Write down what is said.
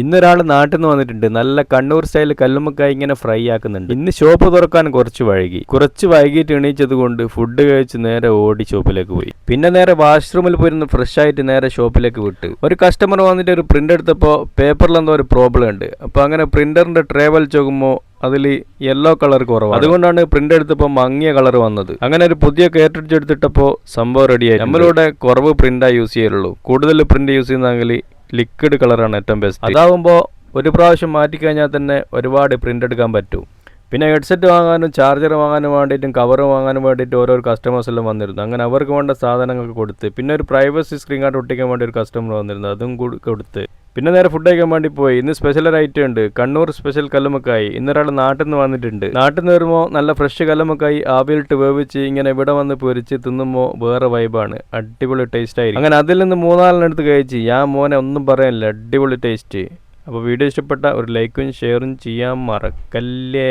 ഇന്നൊരാൾ നാട്ടിൽ നിന്ന് വന്നിട്ടുണ്ട്. നല്ല കണ്ണൂർ സ്റ്റൈൽ കല്ലുമ്മക്കായി ഇങ്ങനെ ഫ്രൈ ആക്കുന്നുണ്ട്. ഇന്ന് ഷോപ്പ് തുറക്കാൻ കുറച്ച് വൈകിട്ട് എണീച്ചത് കൊണ്ട് ഫുഡ് കഴിച്ച് നേരെ ഓടി ഷോപ്പിലേക്ക് പോയി. പിന്നെ നേരെ വാഷ്റൂമിൽ പോയിരുന്ന് ഫ്രഷ് ആയിട്ട് നേരെ ഷോപ്പിലേക്ക് വിട്ട്. ഒരു കസ്റ്റമർ വന്നിട്ട് ഒരു പ്രിന്റ് എടുത്തപ്പോൾ പേപ്പറിൽ എന്തോ ഒരു പ്രോബ്ലം ഉണ്ട്. അപ്പോൾ അങ്ങനെ പ്രിന്ററിന്റെ ട്രേ വലിച്ച് നോക്കുമ്പോൾ അതിൽ യെല്ലോ കളർ കുറവാണ്. അതുകൊണ്ടാണ് പ്രിന്റ് എടുത്തപ്പോൾ മങ്ങിയ കളർ വന്നത്. അങ്ങനെ ഒരു പുതിയ കാർട്രിഡ്ജ് എടുത്തിട്ടപ്പോൾ സംഭവം റെഡിയായി. നമ്മളിവിടെ കുറവ് പ്രിന്റാ യൂസ് ചെയ്യുള്ളൂ. കൂടുതൽ പ്രിന്റ് യൂസ് ചെയ്യുന്നെങ്കിൽ ലിക്വിഡ് കളറാണ് ഏറ്റവും ബെസ്റ്റ്. അതാവുമ്പോൾ ഒരു പ്രാവശ്യം മാറ്റിക്കഴിഞ്ഞാൽ തന്നെ ഒരുപാട് പ്രിന്റ് എടുക്കാൻ പറ്റും. പിന്നെ ഹെഡ്സെറ്റ് വാങ്ങാനും ചാർജർ വാങ്ങാനും വേണ്ടിയിട്ടും കവർ വാങ്ങാനും വേണ്ടിയിട്ട് ഓരോ കസ്റ്റമേഴ്സ് എല്ലാം വന്നിരുന്നു. അങ്ങനെ അവർക്ക് വേണ്ട സാധനങ്ങളൊക്കെ കൊടുത്ത്, പിന്നെ ഒരു പ്രൈവസി സ്ക്രീൻ കാർഡ് ഒട്ടിക്കാൻ വേണ്ടി ഒരു കസ്റ്റമർ വന്നിരുന്നു, അതും കൊടുത്ത് പിന്നെ നേരെ ഫുഡ് കഴിക്കാൻ വേണ്ടി പോയി. ഇന്ന് സ്പെഷ്യൽ ഒരു ഐറ്റം ഉണ്ട്, കണ്ണൂർ സ്പെഷ്യൽ കല്ലുമ്മക്കായി. ഇന്നൊരാൾ നാട്ടിൽ നിന്ന് വന്നിട്ടുണ്ട്. നാട്ടിൽ നിന്ന് വരുമ്പോൾ നല്ല ഫ്രഷ് കല്ലുമ്മക്കായി ആവിയിലിട്ട് വേവിച്ച് ഇങ്ങനെ ഇവിടെ വന്ന് പൊരിച്ച് തിന്നുമ്പോൾ വേറെ വൈബാണ്, അടിപൊളി ടേസ്റ്റ് ആയിരിക്കും. അങ്ങനെ അതിൽ നിന്ന് 3-4 എടുത്ത് കഴിച്ച് ഞാൻ മോനെ ഒന്നും പറയാനില്ല, അടിപൊളി ടേസ്റ്റ്. അപ്പോൾ വീഡിയോ ഇഷ്ടപ്പെട്ട ഒരു ലൈക്കും ഷെയറും ചെയ്യാൻ മറക്കല്ലേ.